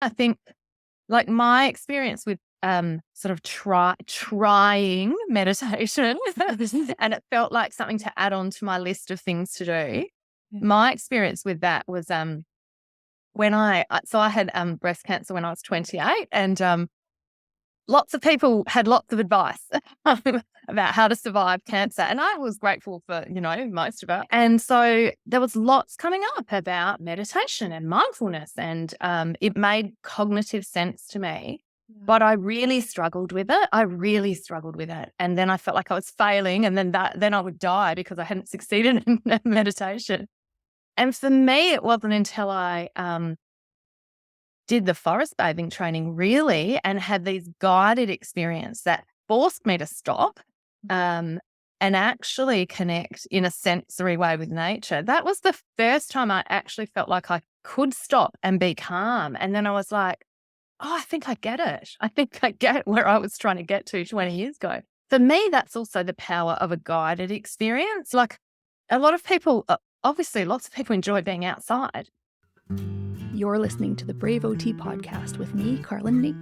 I think like my experience with sort of trying meditation and it felt like something to add on to my list of things to do. Yeah. My experience with that was when I had breast cancer when I was 28, and lots of people had lots of advice about how to survive cancer. And I was grateful for, most of it. And so there was lots coming up about meditation and mindfulness, and it made cognitive sense to me. But I really struggled with it. And then I felt like I was failing, and then I would die because I hadn't succeeded in meditation. And for me, it wasn't until I did the forest bathing training really and had these guided experience that forced me to stop and actually connect in a sensory way with nature. That was the first time I actually felt like I could stop and be calm. And then I was like, oh, I think I get it. I think I get where I was trying to get to 20 years ago. For me, that's also the power of a guided experience. Like a lot of people, obviously, lots of people enjoy being outside. You're listening to the Brave OT podcast with me, Carlin Neek.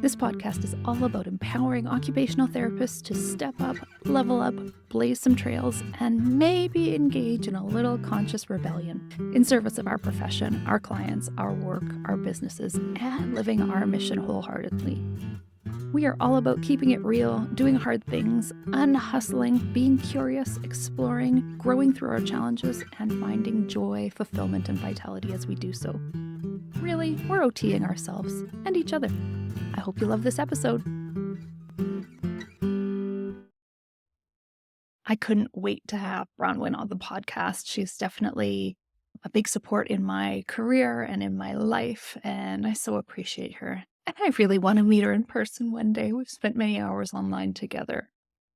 This podcast is all about empowering occupational therapists to step up, level up, blaze some trails, and maybe engage in a little conscious rebellion in service of our profession, our clients, our work, our businesses, and living our mission wholeheartedly. We are all about keeping it real, doing hard things, unhustling, being curious, exploring, growing through our challenges, and finding joy, fulfillment, and vitality as we do so. Really, we're OTing ourselves and each other. I hope you love this episode. I couldn't wait to have Bronwyn on the podcast. She's definitely a big support in my career and in my life, and I so appreciate her. And I really want to meet her in person one day. We've spent many hours online together.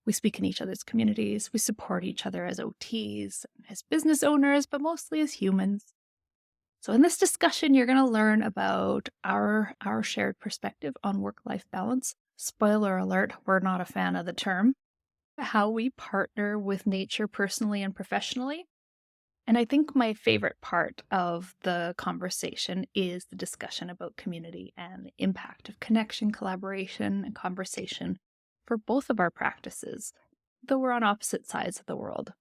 We speak in each other's communities. We support each other as OTs, as business owners, but mostly as humans. So in this discussion, you're going to learn about our shared perspective on work-life balance. Spoiler alert, we're not a fan of the term. How we partner with nature personally and professionally. And I think my favorite part of the conversation is the discussion about community and the impact of connection, collaboration, and conversation for both of our practices, though we're on opposite sides of the world.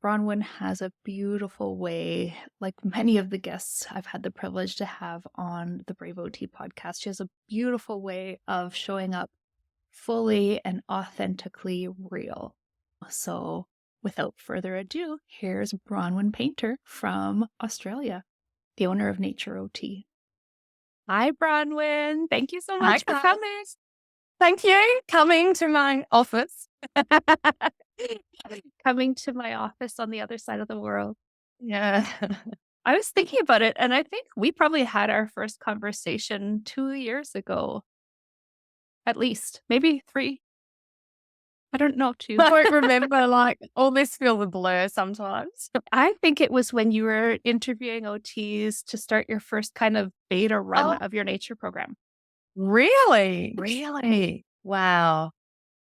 Bronwyn has a beautiful way, like many of the guests I've had the privilege to have on the Brave OT podcast, she has a beautiful way of showing up fully and authentically real. So without further ado, here's Bronwyn Paynter from Australia, the owner of Nature OT. Hi, Bronwyn. Thank you so much for coming. Thank you. Coming to my office. Coming to my office on the other side of the world. Yeah. I was thinking about it, and I think we probably had our first conversation 2 years ago. At least. Maybe 3. I don't know, 2. I don't remember, like, all this feels a blur sometimes. I think it was when you were interviewing OTs to start your first kind of beta run of your nature program. Really? Really? Wow.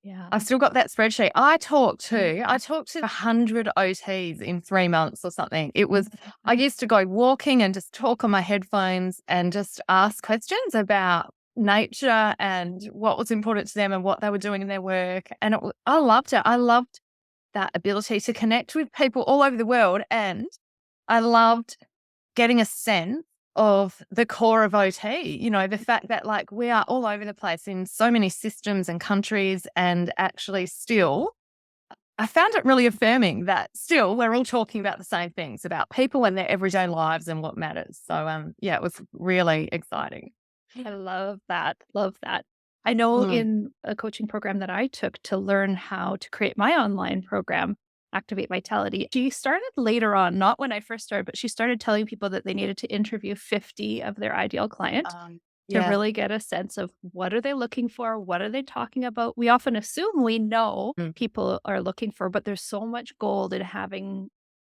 Yeah. I've still got that spreadsheet. I talked to 100 OTs in 3 months or something. It was, I used to go walking and just talk on my headphones and just ask questions about nature and what was important to them and what they were doing in their work. And I loved it. I loved that ability to connect with people all over the world. And I loved getting a sense of the core of OT, the fact that like we are all over the place in so many systems and countries, and actually still, I found it really affirming that still we're all talking about the same things, about people and their everyday lives and what matters. So yeah, it was really exciting. I love that. Love that. I know in a coaching program that I took to learn how to create my online program, Activate Vitality, she started later on, not when I first started, but she started telling people that they needed to interview 50 of their ideal client to really get a sense of what are they looking for? What are they talking about? We often assume we know people are looking for, but there's so much gold in having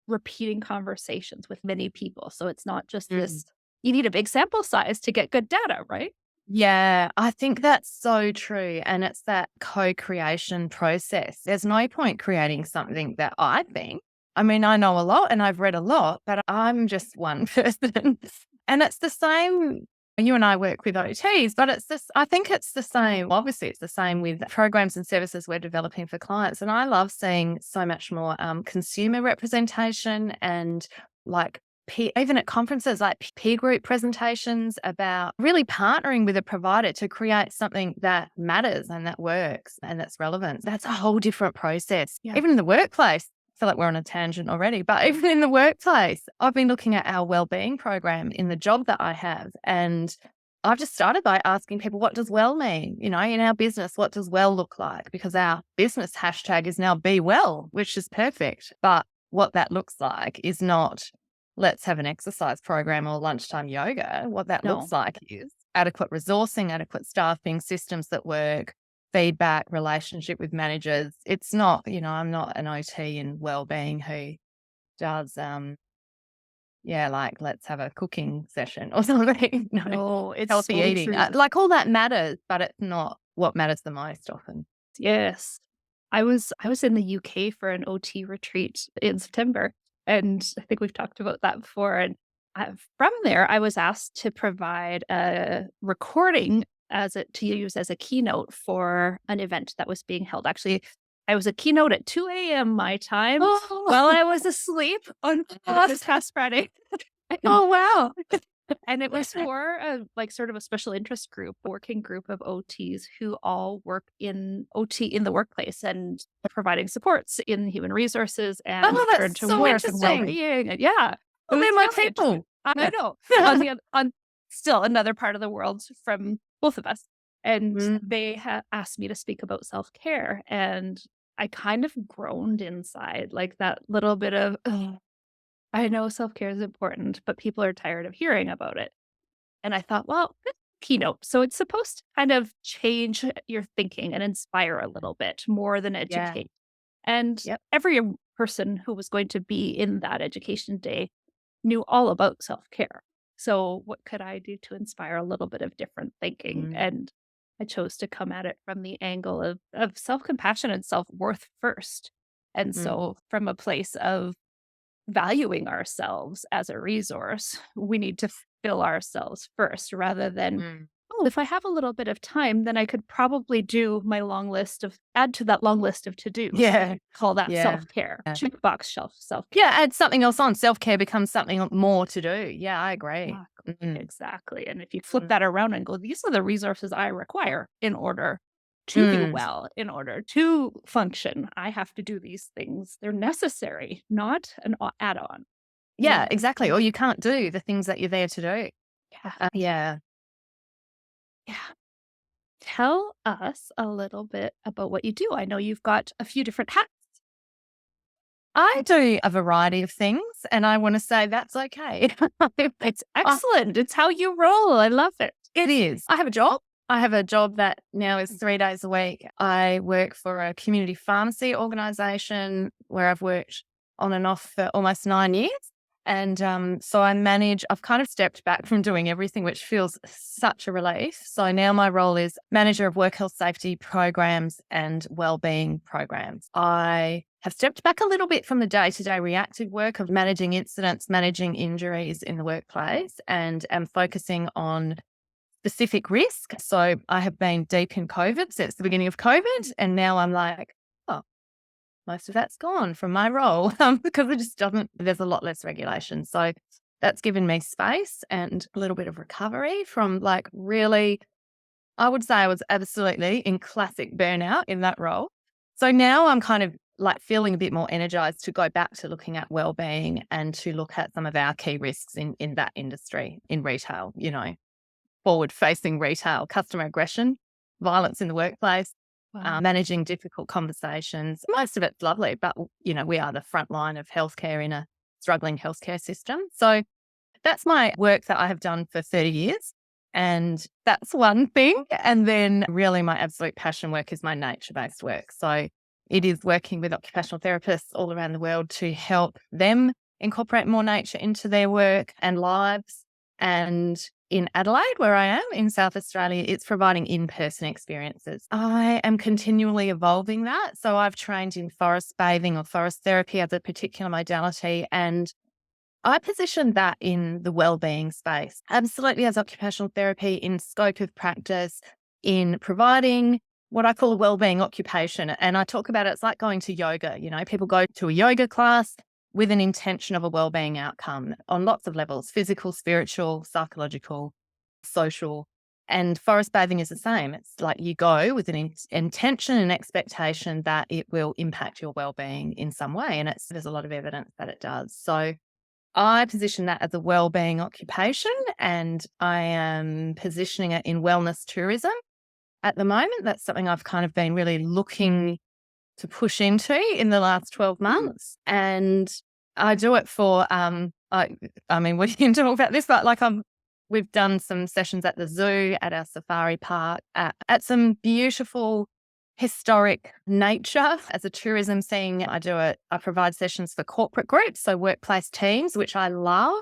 repeating conversations with many people. So it's not just this, you need a big sample size to get good data, right? Yeah, I think that's so true. And it's that co-creation process. There's no point creating something that I think, I mean, I know a lot and I've read a lot, but I'm just one person. And it's the same You and I work with OTs, but I think it's the same. Obviously, it's the same with programs and services we're developing for clients. And I love seeing so much more consumer representation and like even at conferences, like peer group presentations about really partnering with a provider to create something that matters and that works and that's relevant. That's a whole different process. Yeah. Even in the workplace, I feel like we're on a tangent already, but even in the workplace, I've been looking at our wellbeing program in the job that I have. And I've just started by asking people, what does well mean? In our business, what does well look like? Because our business hashtag is now be well, which is perfect. But what that looks like is not, let's have an exercise program or lunchtime yoga. What that looks like is adequate resourcing, adequate staffing, systems that work, feedback, relationship with managers. It's not, I'm not an OT in wellbeing who does, like let's have a cooking session or something. No, it's healthy so eating. true. Like all that matters, but it's not what matters the most often. Yes. I was in the UK for an OT retreat in September, and I think we've talked about that before, and from there, I was asked to provide a recording to use as a keynote for an event that was being held. Actually, I was a keynote at 2 a.m. my time while I was asleep on this past Friday. Oh, wow. And it was for sort of a special interest group, working group of OTs who all work in OT in the workplace and providing supports in human resources and Oh, return that's to so work and interesting. well-being. And yeah, Oh, it was they're my really interesting. people. I know. On still another part of the world from both of us. And they asked me to speak about self-care. And I kind of groaned inside, like that little bit of, "Ugh, I know self-care is important, but people are tired of hearing about it." And I thought, well, this is a keynote. So it's supposed to kind of change your thinking and inspire a little bit more than Yeah. educate. And Yep. every person who was going to be in that education day knew all about self-care. So what could I do to inspire a little bit of different thinking? And I chose to come at it from the angle of self-compassion and self-worth first. And so from a place of valuing ourselves as a resource, we need to fill ourselves first rather than, oh, if I have a little bit of time, then I could probably do my add to that long list of to-dos. Yeah. Call that Yeah. self-care. Yeah. Checkbox self-care. Yeah, add something else on. Self-care becomes something more to do. Yeah, I agree. Exactly. And if you flip that around and go, these are the resources I require in order to do well, in order to function, I have to do these things. They're necessary, not an add-on. Yeah, exactly. Or you can't do the things that you're there to do. Yeah. Yeah. Yeah. Tell us a little bit about what you do. I know you've got a few different hats. I do a variety of things, and I want to say that's okay. It's excellent. It's how you roll. I love it. It is. I have a job. I have a job that now is 3 days a week. I work for a community pharmacy organisation where I've worked on and off for almost 9 years. And so I've kind of stepped back from doing everything, which feels such a relief. So now my role is manager of work health safety programs and wellbeing programs. I have stepped back a little bit from the day-to-day reactive work of managing incidents, managing injuries in the workplace, and am focusing on specific risk. So I have been deep in COVID since the beginning of COVID. And now I'm like, oh, most of that's gone from my role because there's a lot less regulation. So that's given me space and a little bit of recovery from like really, I would say I was absolutely in classic burnout in that role. So now I'm kind of like feeling a bit more energized to go back to looking at wellbeing and to look at some of our key risks in that industry, in retail, forward-facing retail, customer aggression, violence in the workplace, managing difficult conversations. Most of it's lovely, but, we are the front line of healthcare in a struggling healthcare system. So that's my work that I have done for 30 years. And that's one thing. And then really my absolute passion work is my nature-based work. So it is working with occupational therapists all around the world to help them incorporate more nature into their work and lives. And in Adelaide, where I am in South Australia, it's providing in-person experiences. I am continually evolving that. So I've trained in forest bathing or forest therapy as a particular modality. And I position that in the well-being space, absolutely, as occupational therapy in scope of practice, in providing what I call a well-being occupation. And I talk about it, it's like going to yoga. People go to a yoga class with an intention of a well-being outcome on lots of levels: physical, spiritual, psychological, social. And forest bathing is the same. It's like you go with an intention and expectation that it will impact your well-being in some way. And there's a lot of evidence that it does. So I position that as a well-being occupation, and I am positioning it in wellness tourism at the moment. That's something I've kind of been really looking to push into in the last 12 months. And I do it for, I mean, we can talk about this, but we've done some sessions at the zoo, at our safari park, at some beautiful historic nature as a tourism scene. I provide sessions for corporate groups, so workplace teams, which I love.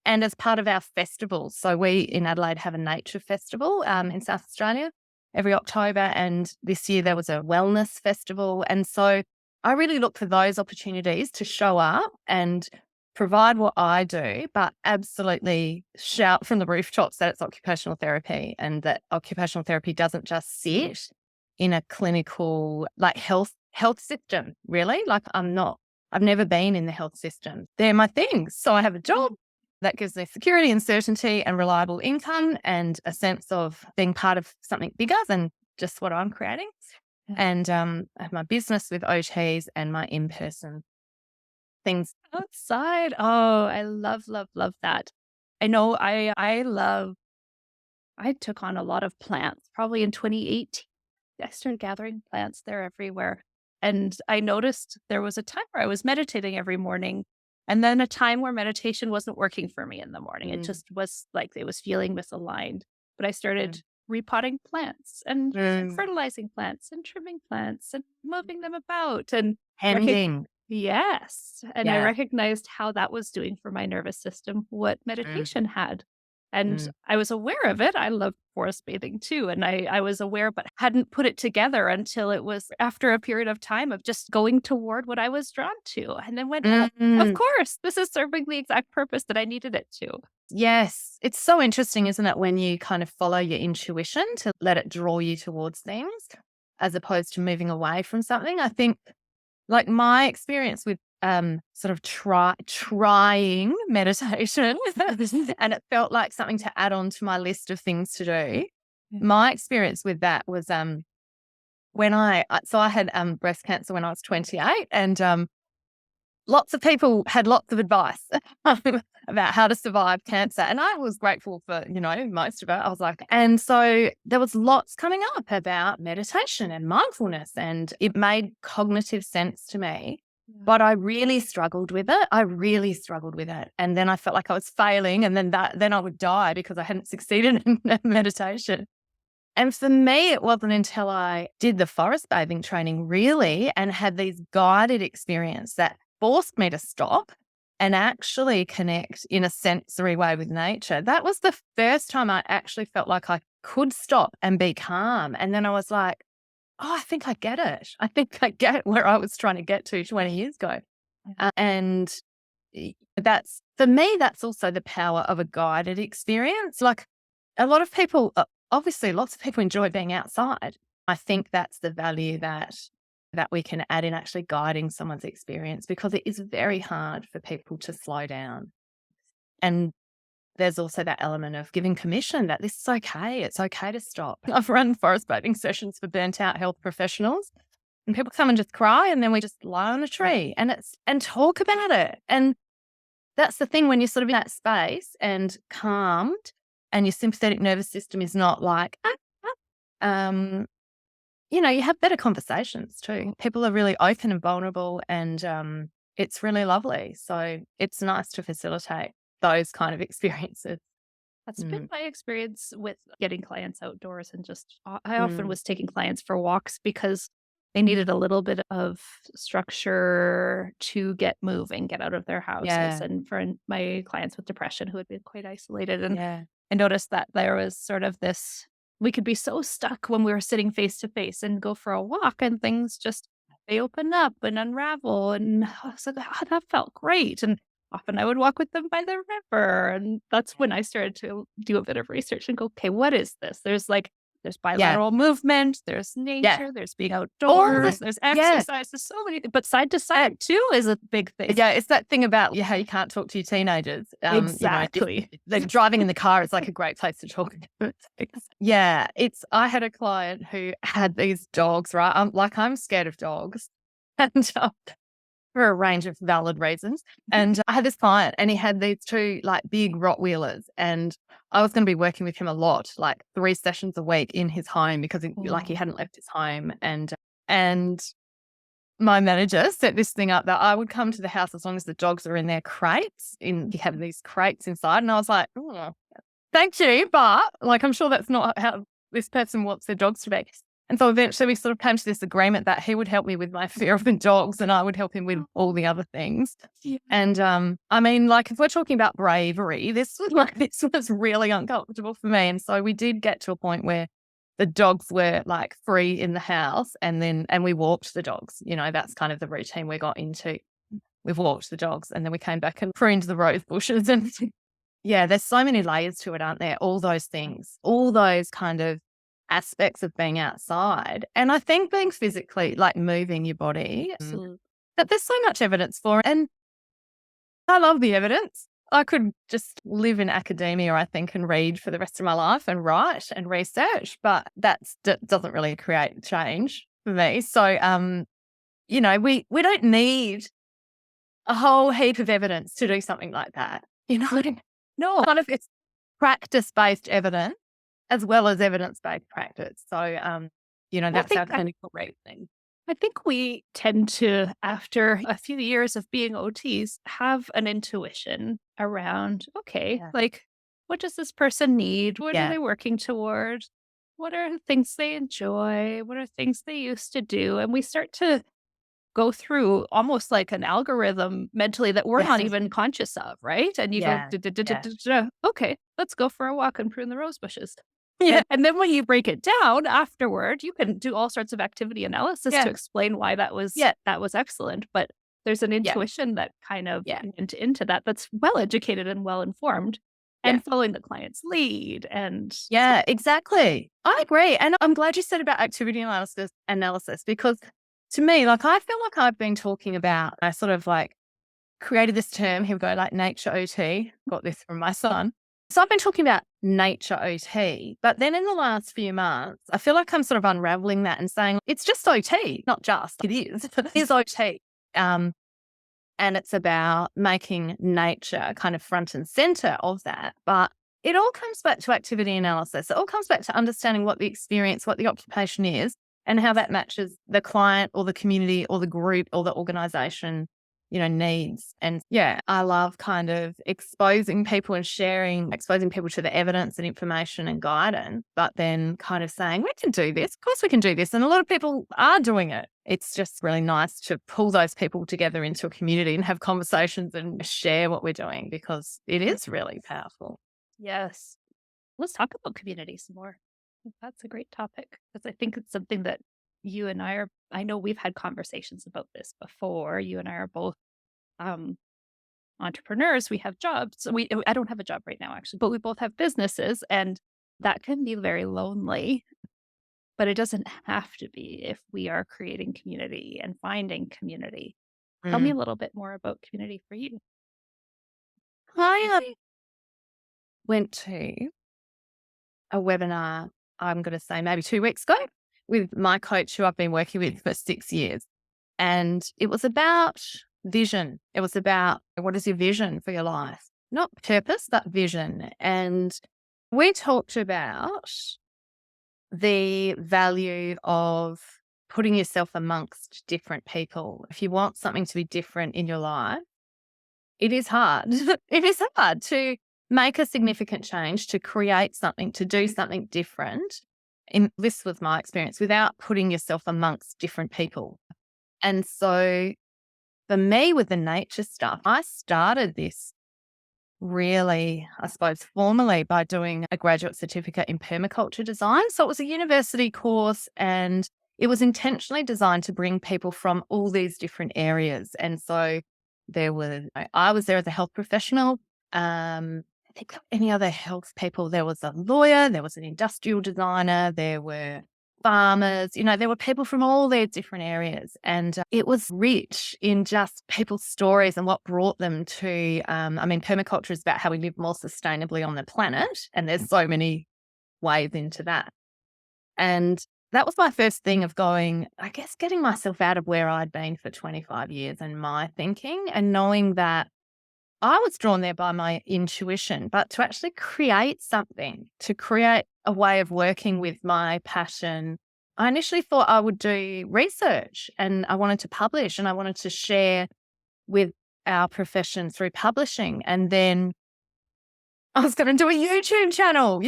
And as part of our festivals, so we in Adelaide have a nature festival in South Australia every October, and this year there was a wellness festival. And so I really look for those opportunities to show up and provide what I do, but absolutely shout from the rooftops that it's occupational therapy, and that occupational therapy doesn't just sit in a clinical health system, really. I've never been in the health system. They're my things. So I have a job that gives me security and certainty and reliable income and a sense of being part of something bigger than just what I'm creating. Yeah. And I have my business with OTs and my in-person things outside. Oh, I love, love, love that. I know I took on a lot of plants probably in 2018. I started gathering plants. They're everywhere. And I noticed there was a time where I was meditating every morning, and then a time where meditation wasn't working for me in the morning. It just was like it was feeling misaligned. But I started repotting plants and fertilizing plants and trimming plants and moving them about and Handing. Yes. And I Yeah. recognized how that was doing for my nervous system, what meditation had. And I was aware of it. I love forest bathing too. And I was aware, but hadn't put it together until it was after a period of time of just going toward what I was drawn to. And then went, oh, of course, this is serving the exact purpose that I needed it to. Yes. It's so interesting, isn't it, when you kind of follow your intuition to let it draw you towards things as opposed to moving away from something. I think my experience with sort of trying meditation and it felt like something to add on to my list of things to do. Yeah. My experience with that was when I had breast cancer when I was 28, and lots of people had lots of advice about how to survive cancer. And I was grateful for, most of it. I was like, and so there was lots coming up about meditation and mindfulness, and it made cognitive sense to me. Yeah. But I really struggled with it. And then I felt like I was failing, and then I would die because I hadn't succeeded in meditation. And for me, it wasn't until I did the forest bathing training really and had these guided experiences that forced me to stop and actually connect in a sensory way with nature. That was the first time I actually felt like I could stop and be calm. And then I was like, oh, I think I get it. I think I get where I was trying to get to 20 years ago. And that's, for me, that's also the power of a guided experience. Like a lot of people, obviously lots of people enjoy being outside. I think that's the value that we can add in actually guiding someone's experience, because it is very hard for people to slow down. And there's also that element of giving permission that this is okay. It's okay to stop. I've run forest bathing sessions for burnt out health professionals, and people come and just cry, and then we just lie on a tree and talk about it. And that's the thing, when you're sort of in that space and calmed and your sympathetic nervous system is not like, you have better conversations too. People are really open and vulnerable, and it's really lovely. So it's nice to facilitate those kind of experiences. That's been my experience with getting clients outdoors, and just I often was taking clients for walks because they needed a little bit of structure to get moving, get out of their houses. Yeah. And for my clients with depression who had been quite isolated, and Yeah. I noticed that there was sort of this, we could be so stuck when we were sitting face to face and go for a walk and things just, they open up and unravel. And I was like, oh, that felt great. And often I would walk with them by the river. And that's when I started to do a bit of research and go, okay, what is this? There's Yeah. bilateral movement, there's Yeah. nature, there's being All outdoors, this. there's Yeah. exercise, there's so many things. But side to side too is a big thing. Yeah, it's that thing about how you can't talk to your teenagers. Exactly. The driving in the car is like a great place to talk. Yeah, I had a client who had these dogs, right? I'm scared of dogs, and for a range of valid reasons. And I had this client, and he had these two like big Rottweilers, and I was going to be working with him a lot, like 3 sessions a week in his home because he hadn't left his home, and my manager set this thing up that I would come to the house as long as the dogs are in their crates. He had these crates inside, and I was like, oh, thank you, but like I'm sure that's not how this person wants their dogs to be. And so eventually we sort of came to this agreement that he would help me with my fear of the dogs and I would help him with all the other things. Yeah. And I mean, like if we're talking about bravery, this was really uncomfortable for me. And so we did get to a point where the dogs were like free in the house and we walked the dogs. That's kind of the routine we got into. We've walked the dogs and then we came back and pruned the rose bushes. And yeah, there's so many layers to it, aren't there? All those things, all those kind of aspects of being outside. And I think being physically, like moving your body, Absolutely. that there's so much evidence for. And I love the evidence. I could just live in academia, I think, and read for the rest of my life and write and research, but that doesn't really create change for me. So, we don't need a whole heap of evidence to do something like that. No, kind of it's practice-based evidence as well as evidence-based practice. So, that's our clinical reasoning. I think we tend to, after a few years of being OTs, have an intuition around, okay, like, what does this person need? What are they working toward? What are things they enjoy? What are things they used to do? And we start to go through almost like an algorithm mentally that we're not even conscious of, right? And you go, okay, let's go for a walk and prune the rose bushes. Yeah. And then when you break it down afterward, you can do all sorts of activity analysis to explain why that was excellent. But there's an intuition that kind of went into that's well educated and well informed and following the client's lead. And yeah, exactly. I agree. And I'm glad you said about activity analysis because to me, like I feel like I've been talking about, I sort of like created this term, here we go, like nature OT, got this from my son. So I've been talking about nature OT, but then in the last few months, I feel like I'm sort of unraveling that and saying it's just OT, not just, it is. It is OT. And it's about making nature kind of front and center of that. But it all comes back to activity analysis. It all comes back to understanding what the experience, what the occupation is, and how that matches the client or the community or the group or the organization needs. And I love kind of exposing people to the evidence and information and guidance, but then kind of saying, we can do this. Of course we can do this. And a lot of people are doing it. It's just really nice to pull those people together into a community and have conversations and share what we're doing because it is really powerful. Yes. Let's talk about community some more. That's a great topic because I think it's something that you and I know we've had conversations about this before. You and I are both entrepreneurs. We have jobs. I don't have a job right now, actually, but we both have businesses and that can be very lonely, but it doesn't have to be if we are creating community and finding community. Tell me a little bit more about community for you. I went to a webinar, I'm going to say maybe 2 weeks ago, with my coach who I've been working with for 6 years. And it was about vision. It was about what is your vision for your life? Not purpose, but vision. And we talked about the value of putting yourself amongst different people. If you want something to be different in your life, it is hard. It is hard to make a significant change, to create something, to do something different. And this was my experience without putting yourself amongst different people. And so for me with the nature stuff, I started this really, I suppose, formally by doing a graduate certificate in permaculture design. So it was a university course and it was intentionally designed to bring people from all these different areas. And so I was there as a health professional. I think any other health people, there was a lawyer, there was an industrial designer, there were farmers, there were people from all these different areas. And it was rich in just people's stories and what brought them to, permaculture is about how we live more sustainably on the planet. And there's so many ways into that. And that was my first thing of going, I guess, getting myself out of where I'd been for 25 years and my thinking, and knowing that I was drawn there by my intuition, but to actually create something, to create a way of working with my passion, I initially thought I would do research, and I wanted to publish, and I wanted to share with our profession through publishing. And then I was going to do a YouTube channel,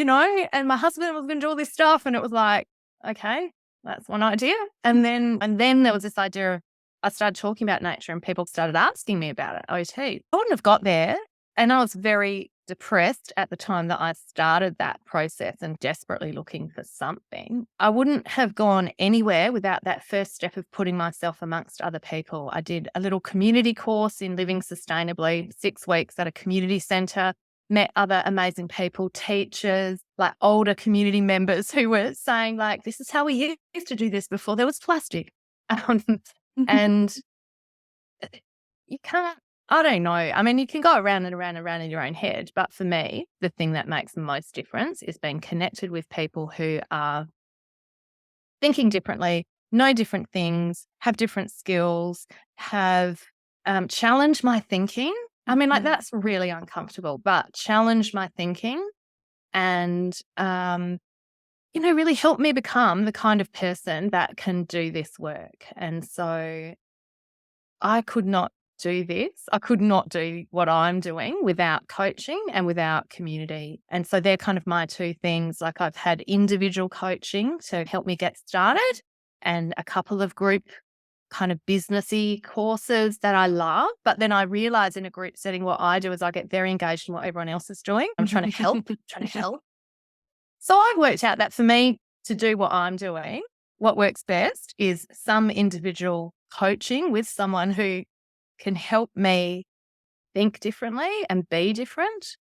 and my husband was going to do all this stuff. And it was like, okay, that's one idea. And then there was this idea of, I started talking about nature and people started asking me about it. OT. I wouldn't have got there. And I was very depressed at the time that I started that process and desperately looking for something. I wouldn't have gone anywhere without that first step of putting myself amongst other people. I did a little community course in living sustainably, 6 weeks at a community centre, met other amazing people, teachers, like older community members who were saying like, this is how we used to do this before there was plastic. And you can't, I don't know. I mean, you can go around and around and around in your own head. But for me, the thing that makes the most difference is being connected with people who are thinking differently, know different things, have different skills, have challenged my thinking. I mean, like that's really uncomfortable, but challenge my thinking and, really help me become the kind of person that can do this work. And so I could not do this. I could not do what I'm doing without coaching and without community. And so they're kind of my two things. Like I've had individual coaching to help me get started and a couple of group kind of businessy courses that I love. But then I realize in a group setting, what I do is I get very engaged in what everyone else is doing. I'm trying to help, So I've worked out that for me to do what I'm doing, what works best is some individual coaching with someone who can help me think differently and be different,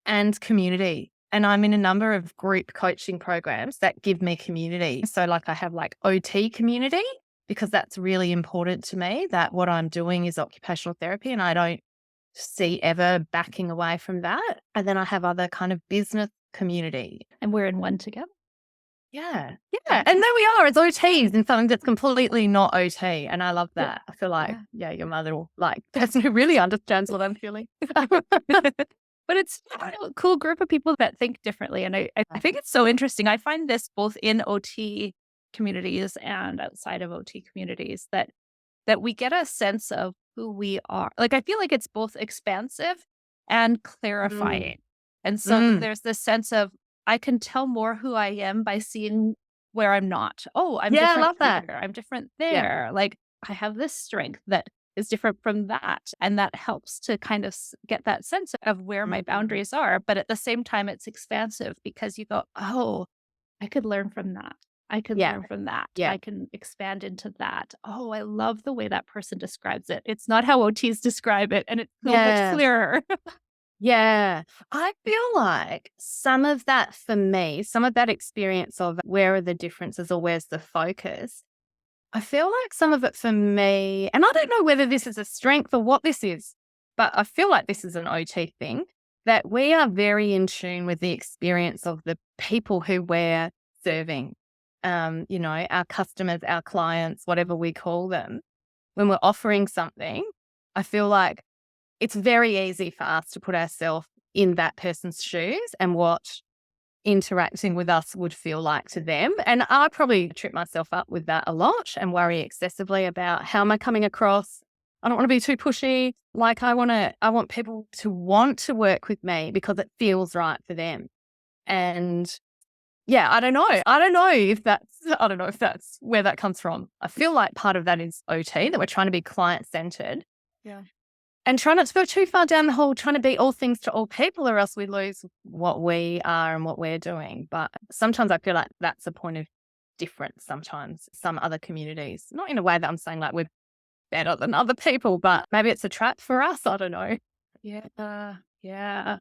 and community. And I'm in a number of group coaching programs that give me community. So like I have like OT community, because that's really important to me, that what I'm doing is occupational therapy and I don't see ever backing away from that. And then I have other kind of business community. And we're in one together. Yeah. And there we are as OTs in something that's completely not OT. And I love that. I feel like, your mother will like person who really understands what I'm feeling. But it's a cool group of people that think differently. And I think it's so interesting. I find this both in OT communities and outside of OT communities that we get a sense of who we are. Like, I feel like it's both expansive and clarifying. And so there's this sense of, I can tell more who I am by seeing where I'm not. Oh, I'm different. I love that. Here. I'm different there. Like I have this strength that is different from that. And that helps to kind of get that sense of where my boundaries are. But at the same time, it's expansive because you go, oh, I could learn from that. I could learn from that. I can expand into that. Oh, I love the way that person describes it. It's not how OTs describe it. And it's so much clearer. Yeah. I feel like some of that for me, some of that experience of where are the differences or where's the focus, I feel like some of it for me, and I don't know whether this is a strength or what this is, but I feel like this is an OT thing, that we are very in tune with the experience of the people who we're serving, our customers, our clients, whatever we call them. When we're offering something, I feel like it's very easy for us to put ourselves in that person's shoes and what interacting with us would feel like to them. And I probably trip myself up with that a lot and worry excessively about how am I coming across. I don't want to be too pushy. Like I want people to want to work with me because it feels right for them. And I don't know. I don't know if that's where that comes from. I feel like part of that is OT, that we're trying to be client centered. Yeah. And try not to go too far down the hole, trying to be all things to all people, or else we lose what we are and what we're doing. But sometimes I feel like that's a point of difference sometimes, some other communities. Not in a way that I'm saying like we're better than other people, but maybe it's a trap for us. I don't know. Yeah. Yeah.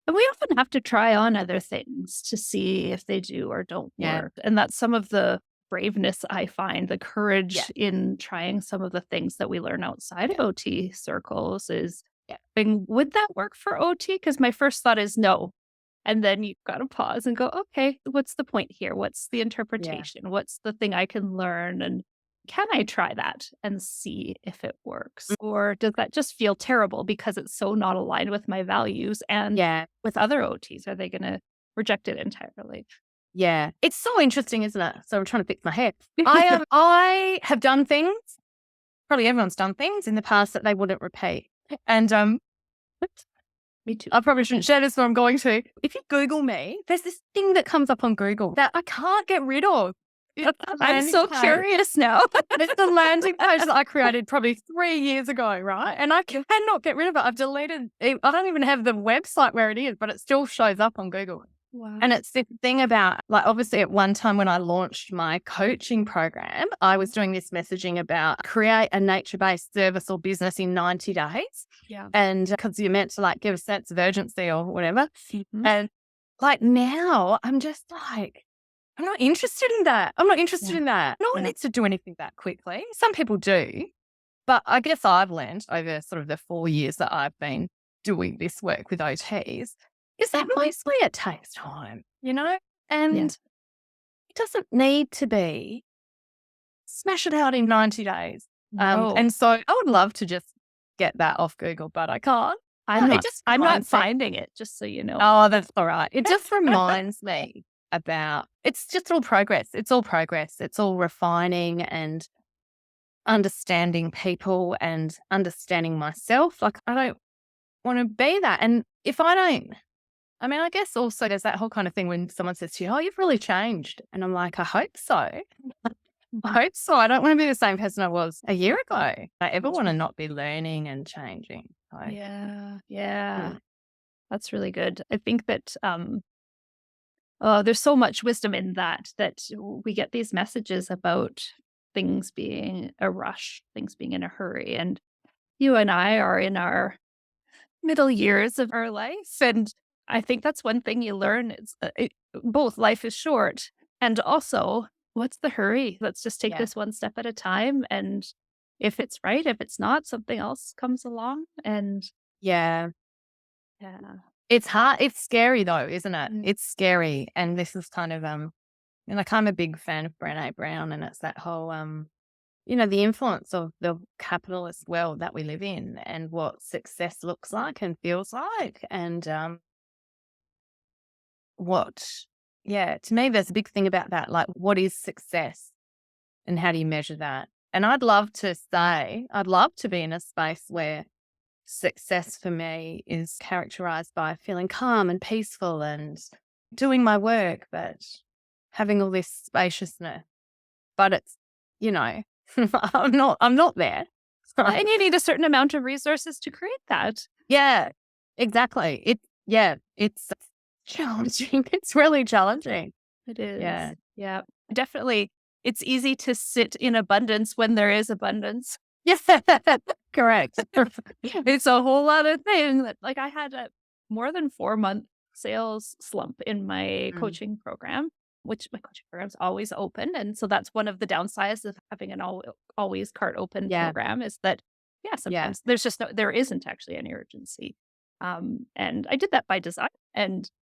And we often have to try on other things to see if they do or don't Yeah. work. And that's some of the braveness I find, the Yeah. courage in trying some of the things that we learn outside of Yeah. OT circles is, Yeah. would that work for OT? Because my first thought is no. And then you've got to pause and go, okay, what's the point here? What's the Yeah. interpretation? What's the thing I can learn? And can I try that and see if it works? Or does that just feel terrible because it's so not aligned with my values and Yeah. with other OTs? Are they going to reject it entirely? Yeah. It's so interesting, isn't it? So I'm trying to fix my hair. I have done things, probably everyone's done things in the past that they wouldn't repeat. And Me too. I probably shouldn't share this, but I'm going to. If you Google me, there's this thing that comes up on Google that I can't get rid of. I'm so curious now. It's the landing page that I created probably 3 years ago, right? And I cannot get rid of it. I've deleted it. I don't even have the website where it is, but it still shows up on Google. Wow. And it's the thing about, like, obviously at one time when I launched my coaching program, I was doing this messaging about create a nature-based service or business in 90 days. Yeah. And because you're meant to like give a sense of urgency or whatever. Mhm. And like now I'm just like, I'm not interested in that. I'm not interested in that. No one needs to do anything that quickly. Some people do. But I guess I've learned over sort of the 4 years that I've been doing this work with OTs is that mostly it takes time, you know? And it doesn't need to be smash it out in 90 days. No. And so I would love to just get that off Google, but I can't. I'm It not, just I'm not reminds me- finding it, just so you know. Oh, that's all right. It just reminds me about, it's just all progress. It's all progress. It's all refining and understanding people and understanding myself. Like, I don't want to be that. And if I don't, I mean, I guess also there's that whole kind of thing when someone says to you, oh, you've really changed. And I'm like, I hope so. I hope so. I don't want to be the same person I was a year ago. I ever want to not be learning and changing. So, Yeah. yeah. That's really good. I think that there's so much wisdom in that we get these messages about things being a rush, things being in a hurry. And you and I are in our middle years of our life. And I think that's one thing you learn is both life is short and also what's the hurry? Let's just take this one step at a time. And if it's right, if it's not, something else comes along. And Yeah. It's hard. It's scary though, isn't it? It's scary. And this is kind of, like I'm a big fan of Brené Brown, and it's that whole, the influence of the capitalist world that we live in and what success looks like and feels like. And to me, there's a big thing about that. Like, what is success and how do you measure that? And I'd love to be in a space where success for me is characterized by feeling calm and peaceful and doing my work, but having all this spaciousness. But it's, I'm not there. and you need a certain amount of resources to create that. Yeah, exactly. It's challenging. It's really challenging. It is. Yeah. Yeah. Definitely. It's easy to sit in abundance when there is abundance. Yes, correct. It's a whole other thing that, like, I had a more than 4-month sales slump in my coaching program, which my coaching program's always open. And so that's one of the downsides of having an always cart open program is that, sometimes there isn't actually any urgency. And I did that by design.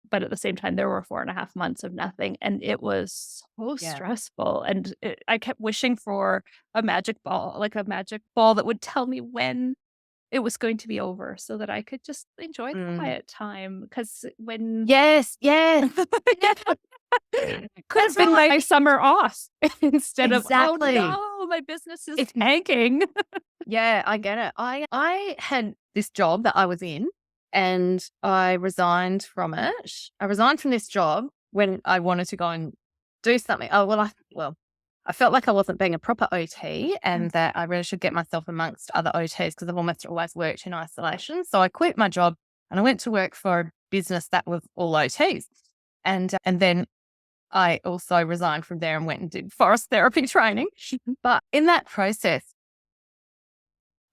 But at the same time, there were 4.5 months of nothing. And it was so stressful. And I kept wishing for a magic ball that would tell me when it was going to be over so that I could just enjoy the quiet time. Because when... Yes. could have been my summer off instead of, oh no, my business is tanking. Yeah, I get it. I had this job that I was in and I resigned from it. I resigned from this job when I wanted to go and do something. I felt like I wasn't being a proper OT and that I really should get myself amongst other OTs because I've almost always worked in isolation. So I quit my job and I went to work for a business that was all OTs. And then I also resigned from there and went and did forest therapy training. But in that process,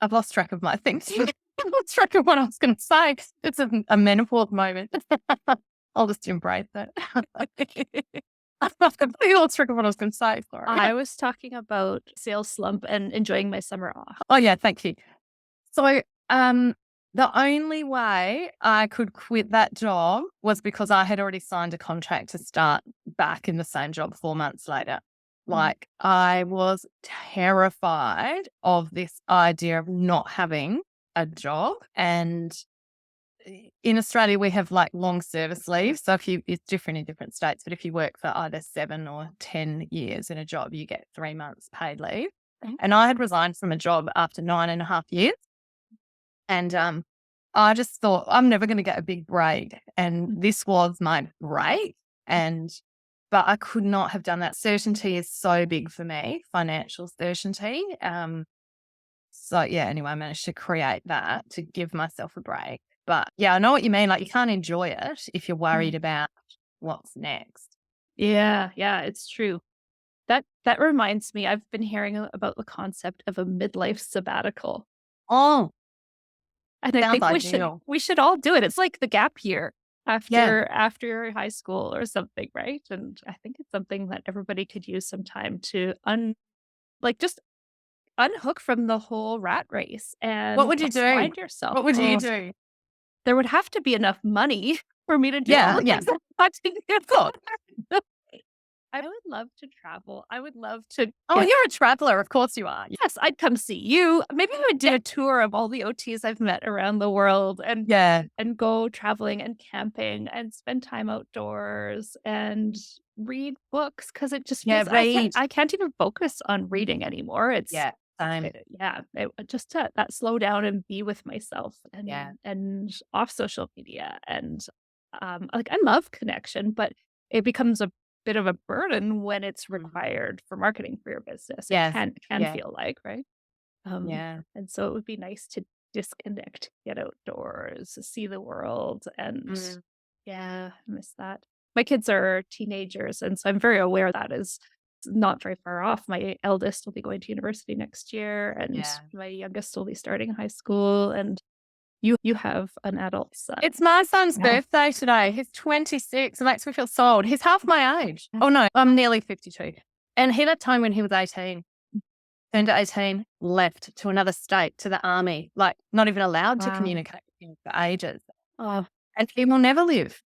I've lost track of my thinking. I've lost track of what I was going to say. It's a menopause moment. I'll just embrace it. I've completely lost track of what I was going to say. Sorry. I was talking about sales slump and enjoying my summer off. Oh yeah, thank you. So, the only way I could quit that job was because I had already signed a contract to start back in the same job 4 months later. Like, I was terrified of this idea of not having a job. And in Australia, we have like long service leave. So it's different in different states, but if you work for either 7 or 10 years in a job, you get 3 months paid leave. And I had resigned from a job after 9.5 years. And I just thought, I'm never going to get a big break. And this was my break. But I could not have done that. Certainty is so big for me, financial certainty. So yeah, anyway, I managed to create that to give myself a break. But yeah, I know what you mean. Like, you can't enjoy it if you're worried about what's next. Yeah, it's true. That reminds me, I've been hearing about the concept of a midlife sabbatical. Oh, And I sounds think ideal. we should all do it. It's like the gap year Yeah. after high school or something, right? And I think it's something that everybody could use some time to just unhook from the whole rat race and What would you just do? find yourself. What would you do? There would have to be enough money for me to do all Yeah, the yeah. things I'm not doing. Cool. I would love to travel. I would love to Oh, you're a traveler. Of course you are. yes, I'd come see you. Maybe I would do a tour of all the OTs I've met around the world and Yeah. go traveling and camping and spend time outdoors and read books because it just Yeah, feels read. I can't even focus on reading anymore. It's Yeah, same. just to that slow down and be with myself Yeah. and off social media and like I love connection, but it becomes a bit of a burden when it's required for marketing for your business. It Yes. can Yeah. feel like, right? Yeah. And so it would be nice to disconnect, get outdoors, see the world, and yeah, I miss that. My kids are teenagers, and so I'm very aware that is not very far off. My eldest will be going to university next year, and Yeah. my youngest will be starting high school. And you have an adult son. It's my son's Yeah. birthday today. He's 26. It makes me feel so old. He's half my age. Oh, no, I'm nearly 52. And he left home when he was 18. Turned to 18, left to another state, to the army, like not even allowed to Wow. communicate with him for ages. Oh, And he will never live.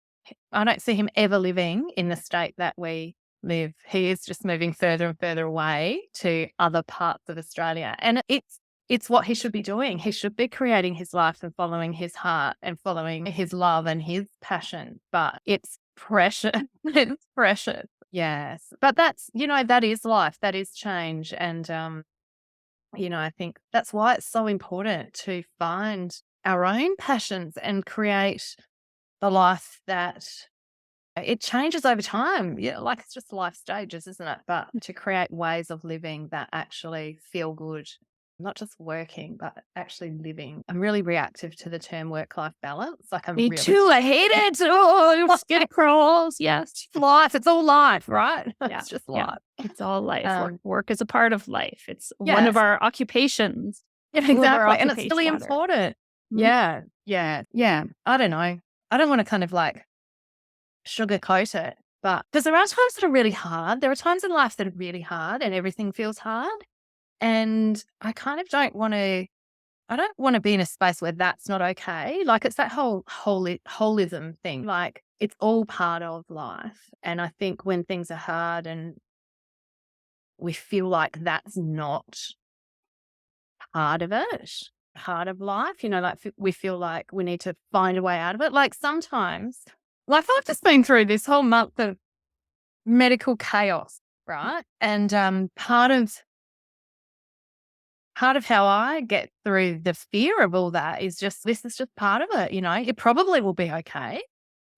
I don't see him ever living in the state that we live. He is just moving further and further away to other parts of Australia. And it's what he should be doing. He should be creating his life and following his heart and following his love and his passion. But it's precious. It's precious. Yes. But that's, that is life. That is change. And, I think that's why it's so important to find our own passions and create the life that it changes over time. Yeah, like it's just life stages, isn't it? But to create ways of living that actually feel good, not just working, but actually living. I'm really reactive to the term work-life balance. Like me too. I hate it. Oh, skin crawls. Yes. Life. It's all life, right? Yeah, It's just yeah. life. It's all life. Um, Work is a part of life. It's one Yes. of our occupations. Yeah, Two of our exactly. And it's really occupations matter. important. Yeah. I don't know. I don't want to kind of like sugarcoat it, but because there are times that are really hard. There are times in life that are really hard and everything feels hard. And I kind of I don't want to be in a space where that's not okay. Like it's that whole holism thing. Like it's all part of life. And I think when things are hard and we feel like that's not part of it, part of life, like we feel like we need to find a way out of it. Like sometimes, like I've just been through this whole month of medical chaos, right? And part of how I get through the fear of all that is this is just part of it. It probably will be okay.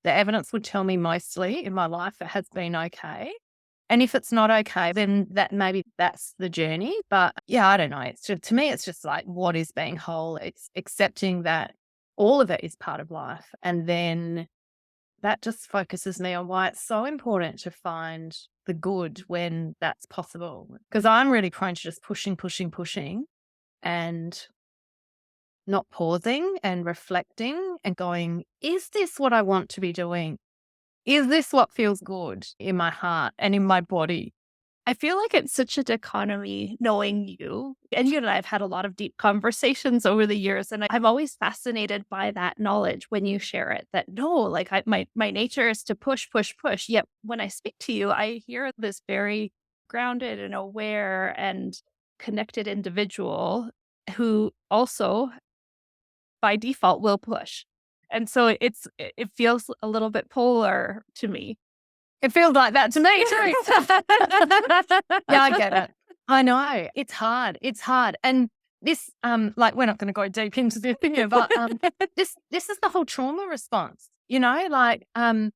The evidence would tell me mostly in my life it has been okay. And if it's not okay, then maybe that's the journey. But yeah, I don't know. To me, it's just like, what is being whole? It's accepting that all of it is part of life. And then that just focuses me on why it's so important to find the good when that's possible. Because I'm really prone to just pushing. And not pausing and reflecting and going, is this what I want to be doing? Is this what feels good in my heart and in my body? I feel like it's such a dichotomy knowing you. And you and I have had a lot of deep conversations over the years. And I'm always fascinated by that knowledge when you share it that no, like my nature is to push, push, push. Yet when I speak to you, I hear this very grounded and aware and connected individual who also by default will push. And so it feels a little bit polar to me. It feels like that to me too. Yeah, I get it. I know. It's hard. It's hard. And this, like, we're not going to go deep into this here, but this is the whole trauma response. Like, I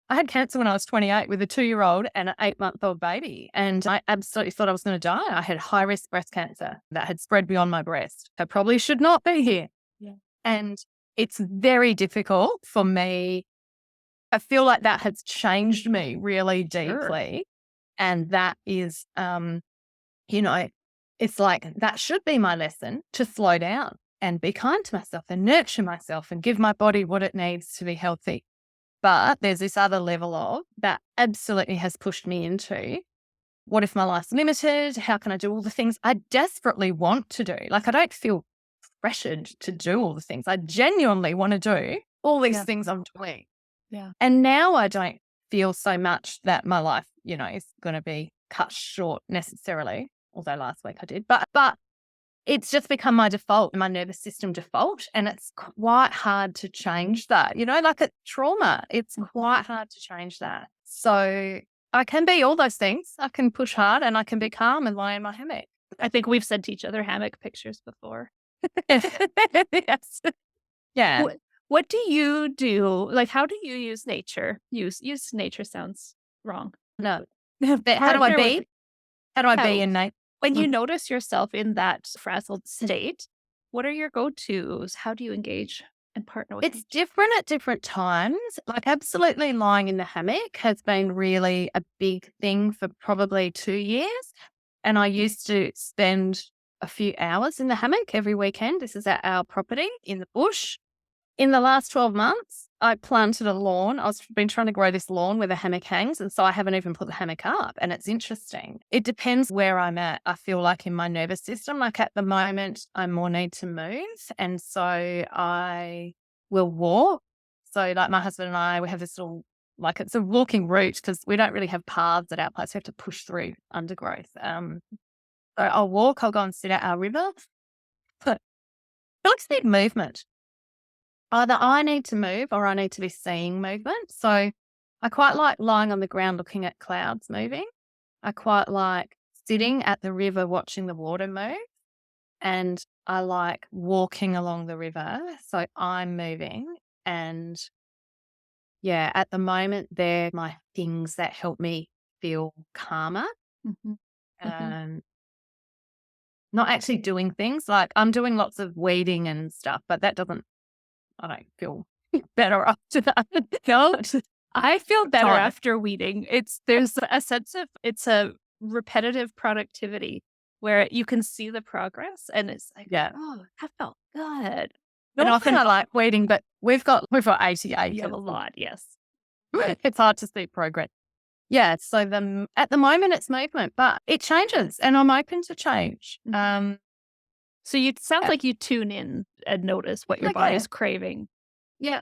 had cancer when I was 28 with a 2-year-old and an 8-month-old baby. And I absolutely thought I was going to die. I had high risk breast cancer that had spread beyond my breast. I probably should not be here. Yeah. And it's very difficult for me. I feel like that has changed me really deeply. Sure. And that is, it's like that should be my lesson to slow down and be kind to myself and nurture myself and give my body what it needs to be healthy. But there's this other level of that absolutely has pushed me into what if my life's limited? How can I do all the things I desperately want to do? Like, I don't feel pressured to do all the things. I genuinely want to do all these things I'm doing. Yeah. And now I don't feel so much that my life, is going to be cut short necessarily, although last week I did. But it's just become my default, my nervous system default. And it's quite hard to change that, like it's trauma. It's quite hard to change that. So I can be all those things. I can push hard and I can be calm and lie in my hammock. I think we've sent each other hammock pictures before. Yes. Yeah. What do you do? Like, how do you use nature? Use nature sounds wrong. No. But how do I be? How do I be in nature? When you notice yourself in that frazzled state, what are your go-tos? How do you engage and partner with It's nature? different at different times. Like, absolutely lying in the hammock has been really a big thing for probably 2 years. And I used to spend a few hours in the hammock every weekend. This is at our property in the bush. In the last 12 months, I planted a lawn. I've been trying to grow this lawn where the hammock hangs, and so I haven't even put the hammock up, and it's interesting. It depends where I'm at, I feel like, in my nervous system. Like, at the moment, I more need to move, and so I will walk. So, like, my husband and I, we have this little, like, it's a walking route because we don't really have paths at our place. We have to push through undergrowth. So I'll walk, I'll go and sit at our river. But I feel like I need movement. Either I need to move or I need to be seeing movement. So I quite like lying on the ground looking at clouds moving. I quite like sitting at the river watching the water move. And I like walking along the river. So I'm moving. And yeah, at the moment, they're my things that help me feel calmer. Mhm. Mhm. Not actually doing things. Like, I'm doing lots of weeding and stuff, but that doesn't, I don't feel better after that. No, I feel better Sorry. after weeding. There's a sense of it's a repetitive productivity where you can see the progress and it's like, Yeah. oh, that felt good. And And often often I like weeding, but we've got 80 acres. you have a lot, yes. It's hard to see progress. Yeah. So at the moment it's movement, but it changes and I'm open to change. So you sounds Yeah. like you tune in and notice what your Okay. body's craving. Yeah.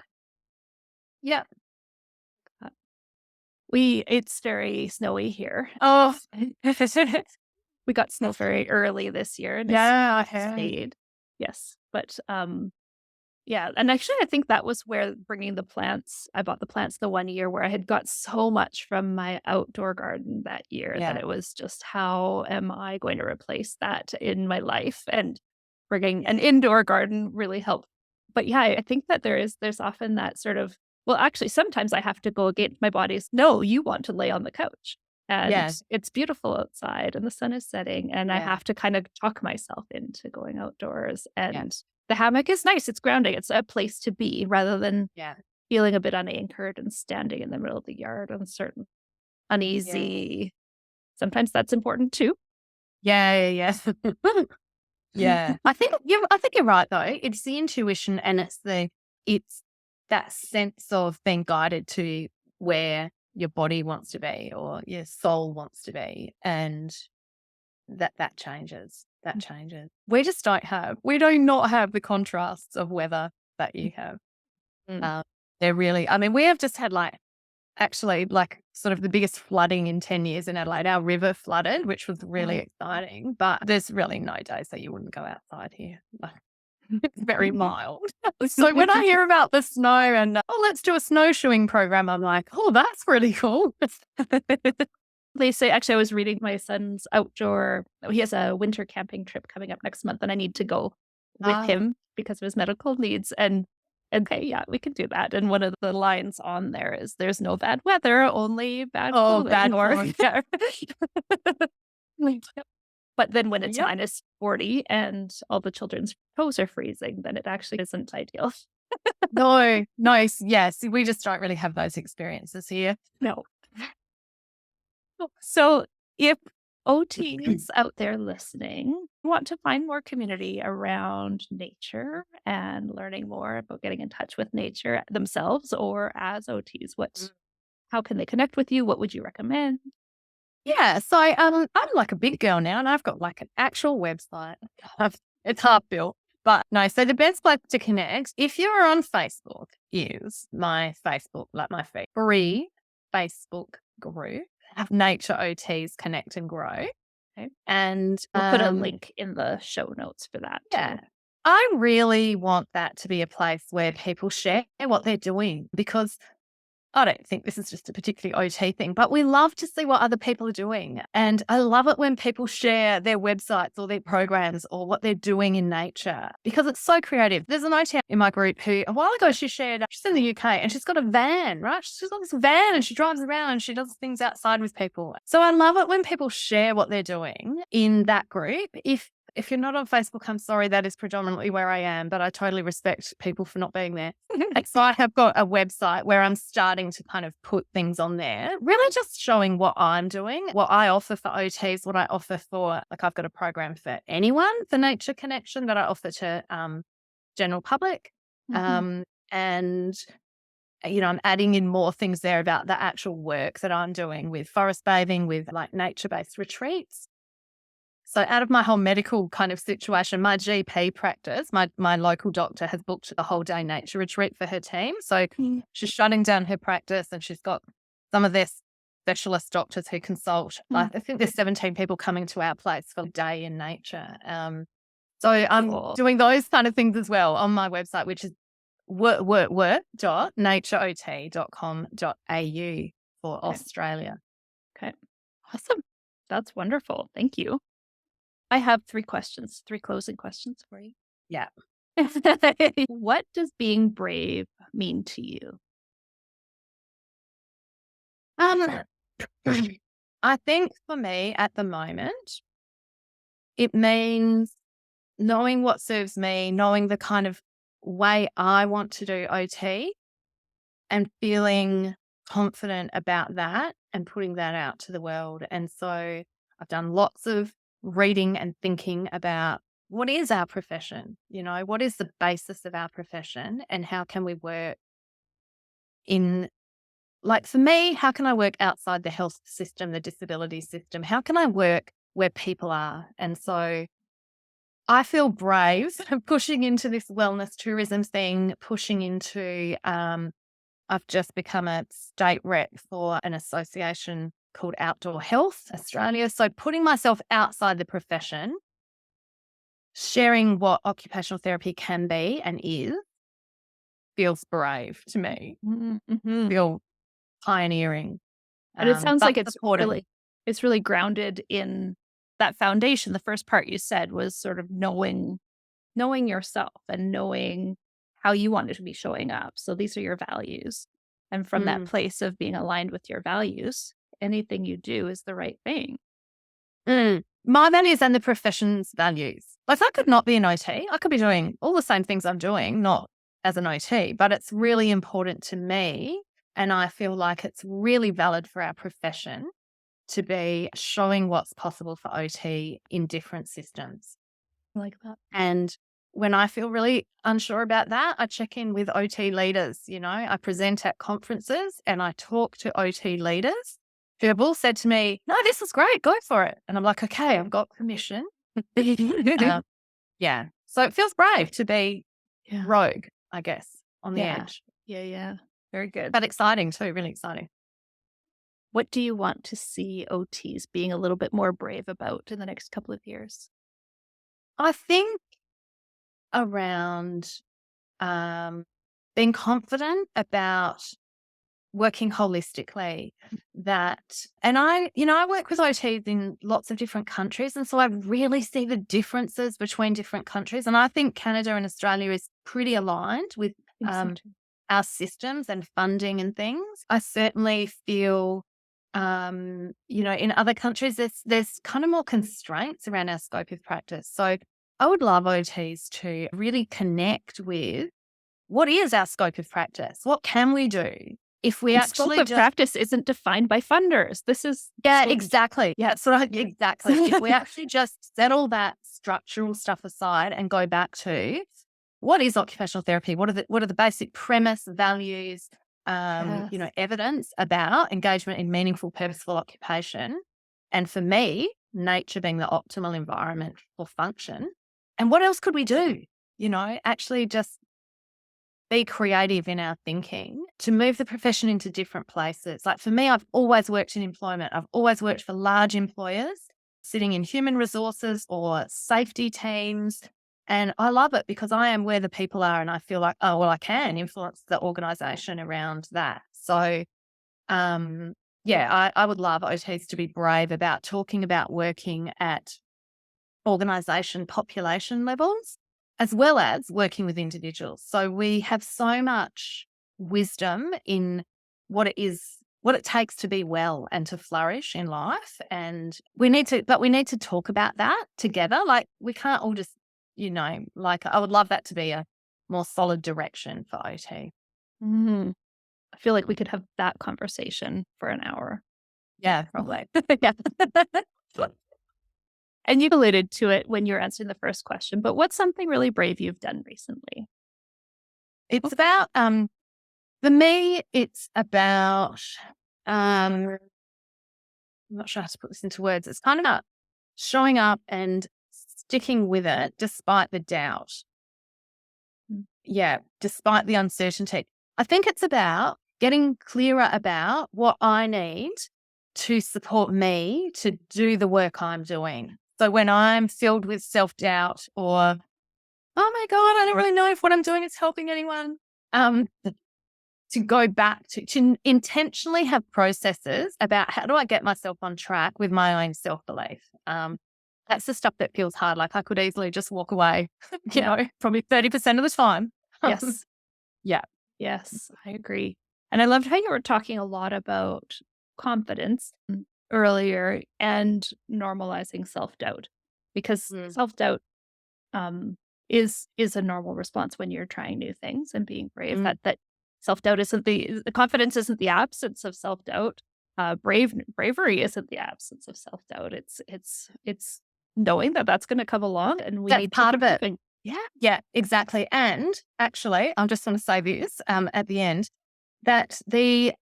Yeah. It's very snowy here. Oh, We got snow very early this year and yeah, I it's have. stayed. Yes. But yeah, and actually I think that was where bringing the plants, I bought the plants the one year where I had got so much from my outdoor garden that year that Yeah. it was just how am I going to replace that in my life? And bringing an indoor garden really helped. But yeah, I think that there's often that sort of, well, actually sometimes I have to go against my body's, no, you want to lay on the couch. And Yes. it's beautiful outside and the sun is setting and I Yeah. have to kind of talk myself into going outdoors Yeah. and the hammock is nice. It's grounding. It's a place to be rather than Yeah. feeling a bit unanchored and standing in the middle of the yard uncertain, uneasy. Sometimes that's important too. Yeah. Yes. Yeah. I think you're right though. It's the intuition and it's that sense of being guided to where your body wants to be or your soul wants to be. And that changes. That changes. We do not have the contrasts of weather that you have. Mm. Um, they're really, I mean, we have just had actually sort of the biggest flooding in 10 years in Adelaide. Our river flooded, which was really Wow. exciting, but there's really no days that you wouldn't go outside here. It's very mild. So when I hear about the snow and, let's do a snowshoeing program, I'm like, oh, that's really cool. They say, actually, I was reading my son's outdoor, he has a winter camping trip coming up next month, and I need to go with Ah, him because of his medical needs. And okay, yeah, we can do that. And one of the lines on there is, "There's no bad weather, only bad oh, clothing." bad Or clothes. yeah. Yep. But then when it's Yep. minus 40 and all the children's toes are freezing, then it actually isn't ideal. No, nice. Yes, we just don't really have those experiences here. No. So if OTs out there listening want to find more community around nature and learning more about getting in touch with nature themselves or as OTs, how can they connect with you? What would you recommend? Yeah, so I'm like a big girl now, and I've got like an actual website. It's half built, but no. So the best place to connect, if you're on Facebook, is my Facebook, like my free Facebook group, Nature OTs Connect and Grow, Okay. and We'll put a link in the show notes for that yeah, too. I really want that to be a place where people share what they're doing because I don't think this is just a particularly OT thing, but we love to see what other people are doing. And I love it when people share their websites or their programs or what they're doing in nature because it's so creative. There's an OT in my group who a while ago she shared, she's in the UK and she's got a van, right? She's got this van and she drives around and she does things outside with people. So I love it when people share what they're doing in that group. If you're not on Facebook, I'm sorry, that is predominantly where I am, but I totally respect people for not being there. And so I have got a website where I'm starting to kind of put things on there, really just showing what I'm doing, what I offer for OTs, what I offer for, I've got a program for anyone for Nature Connection that I offer to general public. Mhm. And, I'm adding in more things there about the actual work that I'm doing with forest bathing, with nature-based retreats. So out of my whole medical kind of situation, my GP practice, my local doctor has booked a whole day nature retreat for her team. So Mm. she's shutting down her practice and she's got some of their specialist doctors who consult. I think there's 17 people coming to our place for a day in nature. So I'm Cool. doing those kind of things as well on my website, which is work.natureot.com.au for Okay. Australia. Okay. Awesome. That's wonderful. Thank you. I have 3 closing questions for you. Yeah. What does being brave mean to you? Um, I think for me at the moment, it means knowing what serves me, knowing the kind of way I want to do OT and feeling confident about that and putting that out to the world. And so I've done lots of reading and thinking about what is our profession? What is the basis of our profession and how can we work in for me, how can I work outside the health system, the disability system? How can I work where people are? And so I feel brave pushing into this wellness tourism thing, pushing into, I've just become a state rep for an association called Outdoor Health Australia. So putting myself outside the profession, sharing what occupational therapy can be and is, feels brave to me, Mm-hmm. feel pioneering, And it sounds but like supporting. it's really grounded in that foundation. The first part you said was sort of knowing yourself and knowing how you wanted to be showing up. So these are your values. And from that Mm. place of being aligned with your values, anything you do is the right thing. My values and the profession's values. I could not be an OT. I could be doing all the same things I'm doing, not as an OT, but it's really important to me. And I feel like it's really valid for our profession to be showing what's possible for OT in different systems. I like that. And when I feel really unsure about that, I check in with OT leaders. I present at conferences and I talk to OT leaders who have all said to me, no, this is great, go for it. And I'm like, okay, I've got permission. Um, yeah. So it feels brave to be Yeah. rogue, I guess, on the Yeah. edge, Yeah. Yeah. Very good. but exciting too, really exciting. What do you want to see OTs being a little bit more brave about in the next couple of years? I think around being confident about working holistically and I work with OTs in lots of different countries. And so I really see the differences between different countries. And I think Canada and Australia is pretty aligned with I think so um, too. our systems and funding and things. I certainly feel, in other countries, there's kind of more constraints around our scope of practice. So I would love OTs to really connect with what is our scope of practice? What can we do if we And scope actually of just practice isn't defined by funders. This is yeah, scope. exactly. Yeah, so exactly. If we actually just set all that structural stuff aside and go back to what is occupational therapy? What are the basic premise, values, Yes. evidence about engagement in meaningful, purposeful occupation? And for me, nature being the optimal environment for function. And what else could we do? Actually just be creative in our thinking to move the profession into different places. Like for me, I've always worked in employment. I've always worked for large employers, sitting in human resources or safety teams. And I love it because I am where the people are and I feel like, oh, well, I can influence the organization around that. So, I would love OTs to be brave about talking about working at organization population levels, as well as working with individuals. So we have so much wisdom in what it takes to be well and to flourish in life. And we need to talk about that together. Like we can't all just, like I would love that to be a more solid direction for OT. Mhm. I feel like we could have that conversation for an hour. Yeah, probably. Yeah. And you've alluded to it when you're answering the first question, but what's something really brave you've done recently? It's about, for me, it's about, um, I'm not sure how to put this into words. It's kind of about showing up and sticking with it despite the doubt. Mm. Yeah, despite the uncertainty. I think it's about getting clearer about what I need to support me to do the work I'm doing. So when I'm filled with self doubt or, oh my God, I don't really know if what I'm doing is helping anyone, to go back to intentionally have processes about how do I get myself on track with my own self-belief. That's the stuff that feels hard. Like I could easily just walk away, Yeah. probably 30% of the time. Yes. Yeah. Yes, I agree. And I loved how you were talking a lot about confidence earlier and normalizing self-doubt because Mm, self-doubt um, is a normal response when you're trying new things and being brave. mm, That self-doubt isn't the confidence isn't the absence of self-doubt. Bravery isn't the absence of self-doubt. It's knowing that that's going to come along and we that's need to part keep of it. moving. Yeah. Yeah, exactly. And actually, I'm just going to say this at the end that the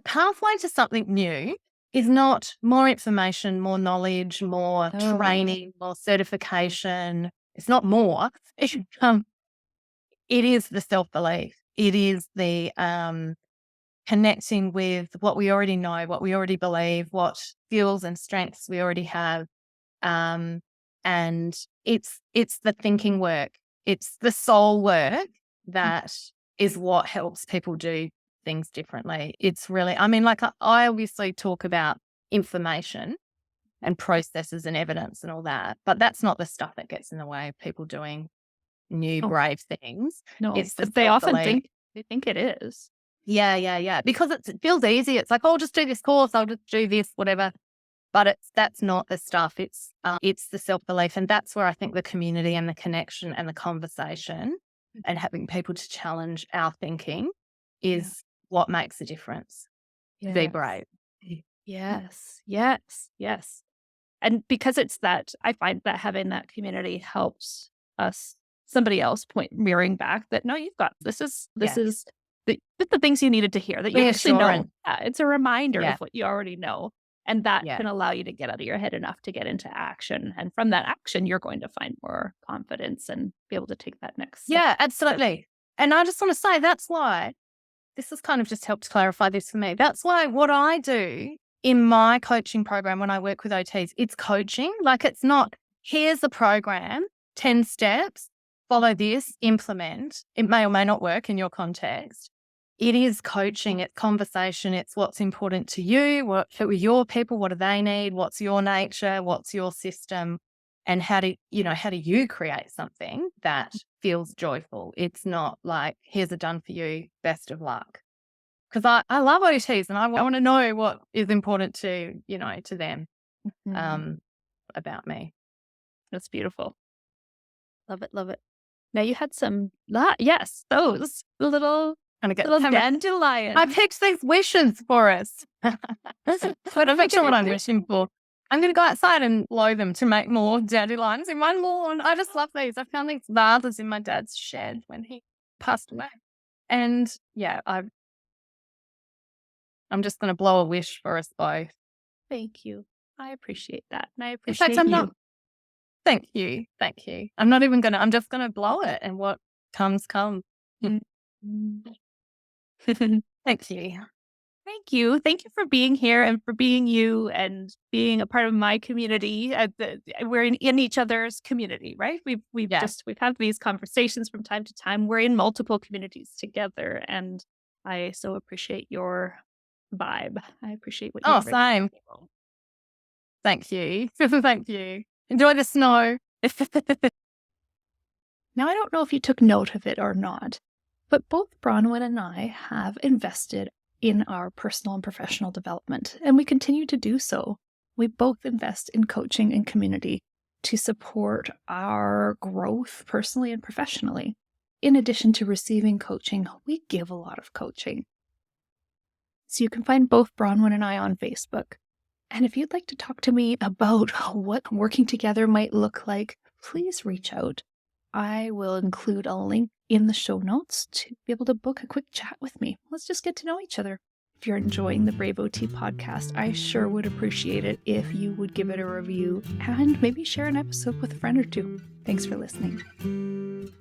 pathway to something new is not more information, more knowledge, more No. training, more certification. It's not more. It is the self-belief. It is the connecting with what we already know, what we already believe, what skills and strengths we already have. Um, and it's the thinking work. It's the soul work that is what helps people do things differently. It's really, I mean, like I obviously talk about information and processes and evidence and all that, but that's not the stuff that gets in the way of people doing new Oh, brave things. no, It's the but they often self-belief. think it is. Yeah, yeah, yeah. Because it feels easy. It's like, oh, I'll just do this course. I'll just do this, whatever. But that's not the stuff. It's the self-belief. And that's where I think the community and the connection and the conversation and having people to challenge our thinking Yeah. is what makes a difference. To be Yes. brave. Yes. Yes. Yes. And because it's that, I find that having that community helps us, somebody else mirroring back that, no, you've got, this is Yeah. the things you needed to hear that you actually know. Reassurance. Yeah, it's a reminder Yeah. of what you already know. And that Yeah. can allow you to get out of your head enough to get into action. And from that action, you're going to find more confidence and be able to take that next step. Yeah, absolutely. And I just want to say that's why this has kind of just helped clarify this for me. That's why what I do in my coaching program when I work with OTs, it's coaching. Like it's not, here's the program, 10 steps, follow this, implement. It may or may not work in your context. It is coaching, it's conversation, it's what's important to you, what are your people, what do they need, what's your nature, what's your system, and how do you create something that feels joyful? It's not like, here's a done for you, best of luck. Because I love OTs and I want to know what is important to them about me. That's beautiful. Love it. Love it. Now you had yes, those little dandelions. I picked these wishes for us. But I'm not sure what I'm wishing for. I'm going to go outside and blow them to make more dandelions in my lawn. I just love these. I found these vases in my dad's shed when he passed away. And yeah, I'm just going to blow a wish for us both. Thank you. I appreciate that. And I In appreciate fact, I'm you. not. Thank you. Thank you. I'm not even going to, I'm just going to blow it and what comes. Mm. Thank you. Thank you. Thank you for being here and for being you and being a part of my community. We're in each other's community, right? We've had these conversations from time to time. We're in multiple communities together, and I so appreciate your vibe. I appreciate what you bring to the Same. table. Thank you. Thank you. Enjoy the snow. Now, I don't know if you took note of it or not, but both Bronwyn and I have invested in our personal and professional development, and we continue to do so. We both invest in coaching and community to support our growth personally and professionally. In addition to receiving coaching, we give a lot of coaching. So you can find both Bronwyn and I on Facebook. And if you'd like to talk to me about what working together might look like, please reach out. I will include a link in the show notes to be able to book a quick chat with me. Let's just get to know each other. If you're enjoying the Brave OT podcast, I sure would appreciate it if you would give it a review and maybe share an episode with a friend or two. Thanks for listening.